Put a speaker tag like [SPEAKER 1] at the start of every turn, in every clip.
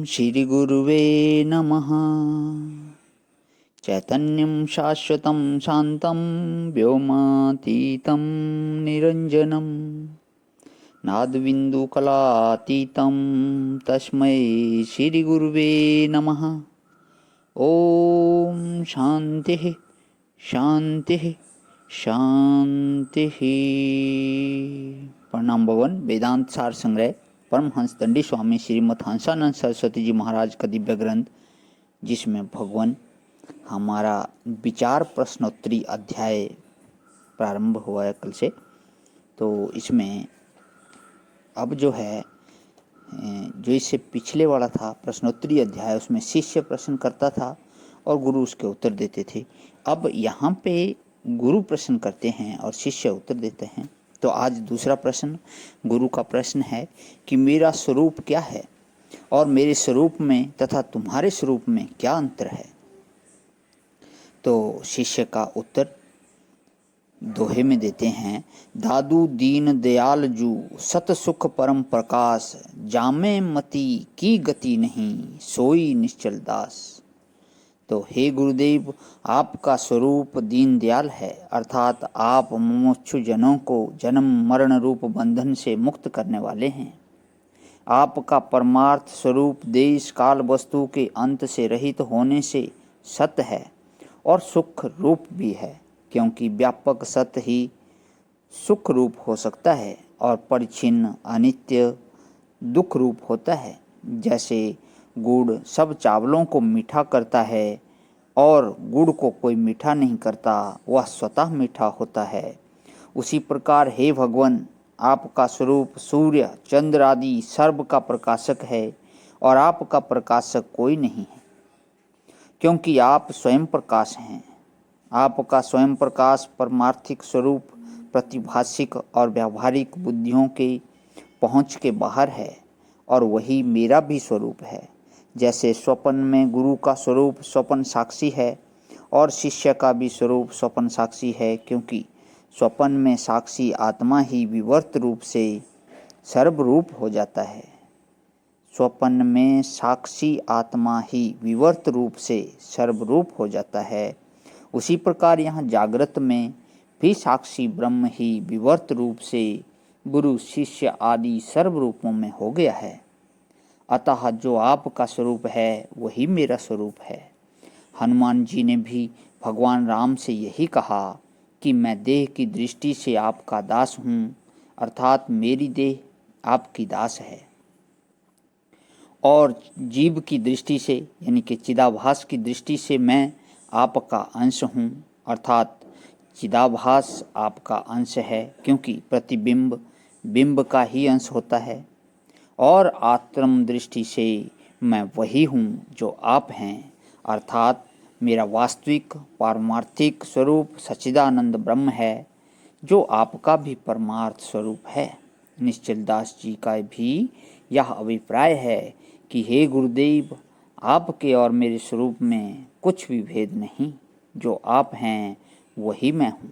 [SPEAKER 1] श्री गुरुवे नमः। चैतन्यं शाश्वतं शान्तं व्योमातीतं निरञ्जनं नादबिन्दुकलातीतं तस्मै श्री गुरुवे नमः। ओम शांति शांति शांति। प्रणाम भवन। वेदांत सार संग्रह परमहंस दंडी स्वामी श्रीमद हंसानंद सरस्वती जी महाराज का दिव्य ग्रंथ, जिसमें भगवान हमारा विचार प्रश्नोत्तरी अध्याय प्रारंभ हुआ है कल से। तो इसमें अब जो है, जो इससे पिछले वाला था प्रश्नोत्तरी अध्याय, उसमें शिष्य प्रश्न करता था और गुरु उसके उत्तर देते थे। अब यहाँ पे गुरु प्रश्न करते हैं और शिष्य उत्तर देते हैं। तो आज दूसरा प्रश्न, गुरु का प्रश्न है कि मेरा स्वरूप क्या है और मेरे स्वरूप में तथा तुम्हारे स्वरूप में क्या अंतर है। तो शिष्य का उत्तर दोहे में देते हैं, दादू दीन दयाल जू सत सुख परम प्रकाश, जामे मति की गति नहीं सोई निश्चल दास। तो हे गुरुदेव, आपका स्वरूप दीन दयाल है, अर्थात आप मुमुक्षु जनों को जन्म मरण रूप बंधन से मुक्त करने वाले हैं। आपका परमार्थ स्वरूप देश काल वस्तु के अंत से रहित होने से सत्य है और सुख रूप भी है, क्योंकि व्यापक सत्य ही सुख रूप हो सकता है और परिच्छिन्न अनित्य दुख रूप होता है। जैसे गुड़ सब चावलों को मीठा करता है और गुड़ को कोई मीठा नहीं करता, वह स्वतः मीठा होता है। उसी प्रकार हे भगवान, आपका स्वरूप सूर्य चंद्र आदि सर्व का प्रकाशक है और आपका प्रकाशक कोई नहीं है, क्योंकि आप स्वयं प्रकाश हैं। आपका स्वयं प्रकाश परमार्थिक स्वरूप प्रतिभाषिक और व्यावहारिक बुद्धियों के पहुँच के बाहर है और वही मेरा भी स्वरूप है। जैसे स्वप्न में गुरु का स्वरूप स्वप्न साक्षी है और शिष्य का भी स्वरूप स्वप्न साक्षी है, क्योंकि स्वप्न में साक्षी आत्मा ही विवर्त रूप से सर्वरूप हो जाता है। स्वप्न में साक्षी आत्मा ही विवर्त रूप से सर्वरूप हो जाता है। उसी प्रकार यहाँ जागृत में भी साक्षी ब्रह्म ही विवर्त रूप से गुरु शिष्य आदि सर्व रूपों में हो गया है। अतः जो आपका स्वरूप है वही मेरा स्वरूप है। हनुमान जी ने भी भगवान राम से यही कहा कि मैं देह की दृष्टि से आपका दास हूँ, अर्थात मेरी देह आपकी दास है, और जीव की दृष्टि से यानी कि चिदाभास की दृष्टि से मैं आपका अंश हूँ, अर्थात चिदाभास आपका अंश है, क्योंकि प्रतिबिंब बिंब का ही अंश होता है। और आत्म दृष्टि से मैं वही हूँ जो आप हैं, अर्थात मेरा वास्तविक पारमार्थिक स्वरूप सच्चिदानंद ब्रह्म है, जो आपका भी परमार्थ स्वरूप है। निश्चल दास जी का भी यह अभिप्राय है कि हे गुरुदेव, आपके और मेरे स्वरूप में कुछ भी भेद नहीं, जो आप हैं वही मैं हूँ।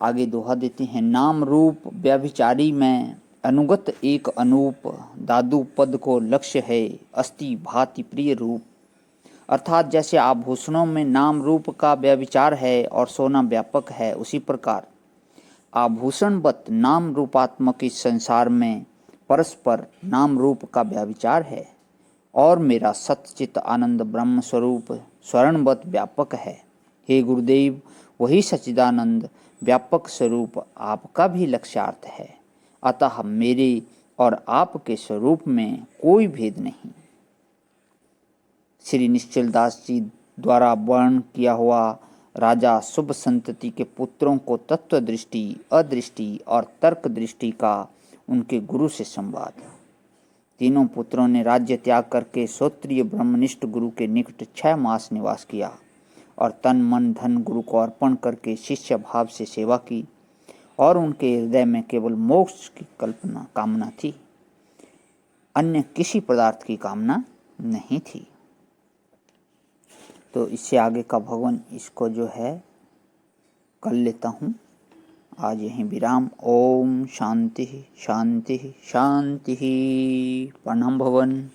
[SPEAKER 1] आगे दोहा देते हैं, नाम रूप व्यभिचारी में अनुगत एक अनूप, दादू पद को लक्ष्य है अस्ति भाति प्रिय रूप। अर्थात जैसे आभूषणों में नाम रूप का व्यभिचार है और सोना व्यापक है, उसी प्रकार आभूषणवत नाम रूपात्मक इस संसार में परस्पर नाम रूप का व्यभिचार है और मेरा सच्चित आनंद ब्रह्म स्वरूप स्वर्णवत व्यापक है। हे गुरुदेव, वही सच्चिदानंद व्यापक स्वरूप आपका भी लक्ष्यार्थ है। अतः मेरे और आपके स्वरूप में कोई भेद नहीं। श्री निश्चल दास जी द्वारा वर्णन किया हुआ राजा शुभ संतति के पुत्रों को तत्व दृष्टि, अदृष्टि और तर्क दृष्टि का उनके गुरु से संवाद। तीनों पुत्रों ने राज्य त्याग करके श्रोत्रिय ब्रह्मनिष्ठ गुरु के निकट 6 मास निवास किया और तन मन धन गुरु को अर्पण करके शिष्य भाव से सेवा की, और उनके हृदय में केवल मोक्ष की कामना थी, अन्य किसी पदार्थ की कामना नहीं थी। तो इससे आगे का भगवान इसको जो है कर लेता हूँ। आज यहीं विराम। ओम शांति शांति शांति। प्रणाम भवन।